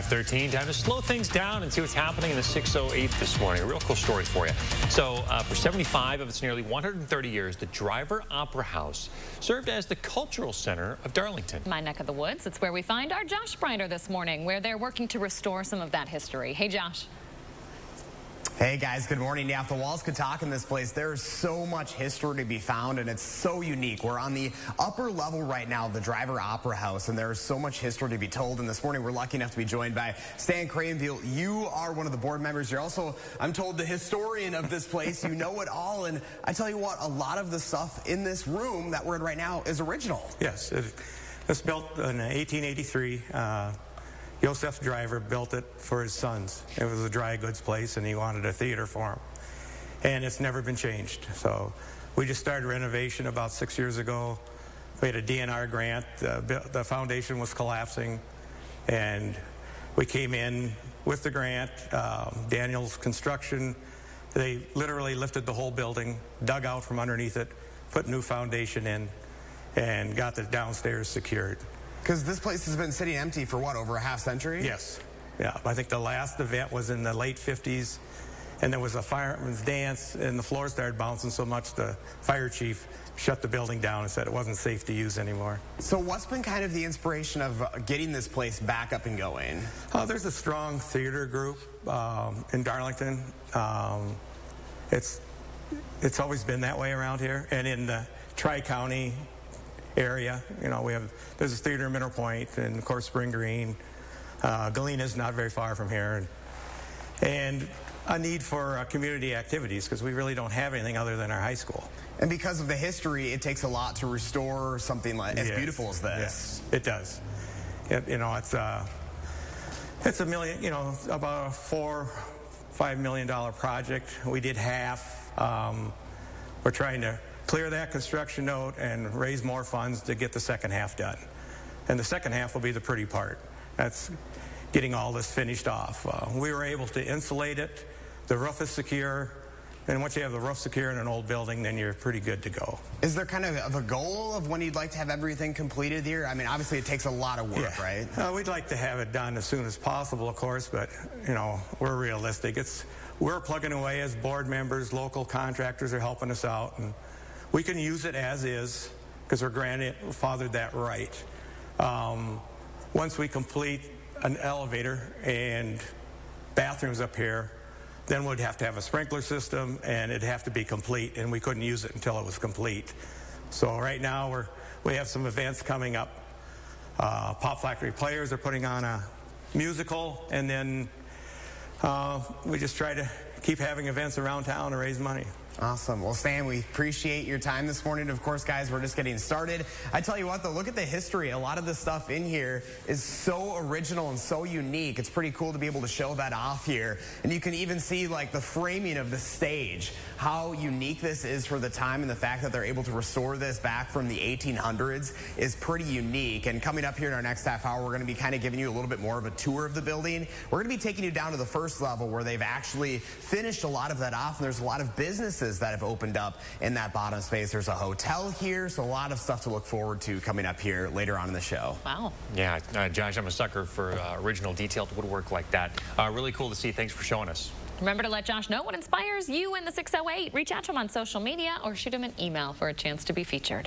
5:13. Time to slow things down and see what's happening in the 608 this morning. A real cool story for you. So for 75 of its nearly 130 years, the Driver Opera House served as the cultural center of Darlington. My neck of the woods. It's where we find our Josh Bryder this morning, where they're working to restore some of that history. Hey, Josh. Hey guys, good morning. Yeah, if the walls could talk in this place, there's so much history to be found and it's so unique. We're on the upper level right now of the Driver Opera House and there's so much history to be told. And this morning we're lucky enough to be joined by Stan Cravenfield. You are one of the board members. You're also, I'm told, the historian of this place. You know it all. And I tell you what, a lot of the stuff in this room that we're in right now is original. Yes, it was built in 1883. Joseph Driver built it for his sons. It was a dry goods place and he wanted a theater for them. And it's never been changed. So we just started renovation about 6 years ago. We had a DNR grant. The foundation was collapsing and we came in with the grant. Daniel's Construction, they literally lifted the whole building, dug out from underneath it, put new foundation in, and got the downstairs secured. Because this place has been sitting empty for what, over a half century? Yes. Yeah, I think the last event was in the late 50s, and there was a fireman's dance, and the floor started bouncing so much the fire chief shut the building down and said it wasn't safe to use anymore. So what's been kind of the inspiration of getting this place back up and going? There's a strong theater group in Darlington. It's always been that way around here, and in the Tri-County area, you know, there's a theater in Mineral Point and of course Spring Green. Galena's not very far from here, and a need for community activities because we really don't have anything other than our high school. And because of the history, it takes a lot to restore something like as beautiful as this. Yes, it does. You know, it's a million, you know, about a $4-5 million project. We did half. We're trying to clear that construction note and raise more funds to get the second half done. And the second half will be the pretty part. That's getting all this finished off. We were able to insulate it. The roof is secure. And once you have the roof secure in an old building, then you're pretty good to go. Is there kind of a goal of when you'd like to have everything completed here? I mean, obviously it takes a lot of work, right? We'd like to have it done as soon as possible, of course, but, you know, we're realistic. We're plugging away as board members. Local contractors are helping us out. And we can use it as is because we're grandfathered that right. Once we complete an elevator and bathrooms up here, then we'd have to have a sprinkler system and it'd have to be complete, and we couldn't use it until it was complete. So right now we have some events coming up. Pop Factory Players are putting on a musical, and then we just try to keep having events around town to raise money. Awesome. Well, Stan, we appreciate your time this morning. Of course, guys, we're just getting started. I tell you what, though, look at the history. A lot of the stuff in here is so original and so unique. It's pretty cool to be able to show that off here. And you can even see, like, the framing of the stage, how unique this is for the time, and the fact that they're able to restore this back from the 1800s is pretty unique. And coming up here in our next half hour, we're going to be kind of giving you a little bit more of a tour of the building. We're going to be taking you down to the first level where they've actually finished a lot of that off, and there's a lot of businesses that have opened up in that bottom space. There's a hotel here, so a lot of stuff to look forward to coming up here later on in the show. Wow. Yeah, Josh, I'm a sucker for original detailed woodwork like that. Really cool to see. Thanks for showing us. Remember to let Josh know what inspires you in the 608. Reach out to him on social media or shoot him an email for a chance to be featured.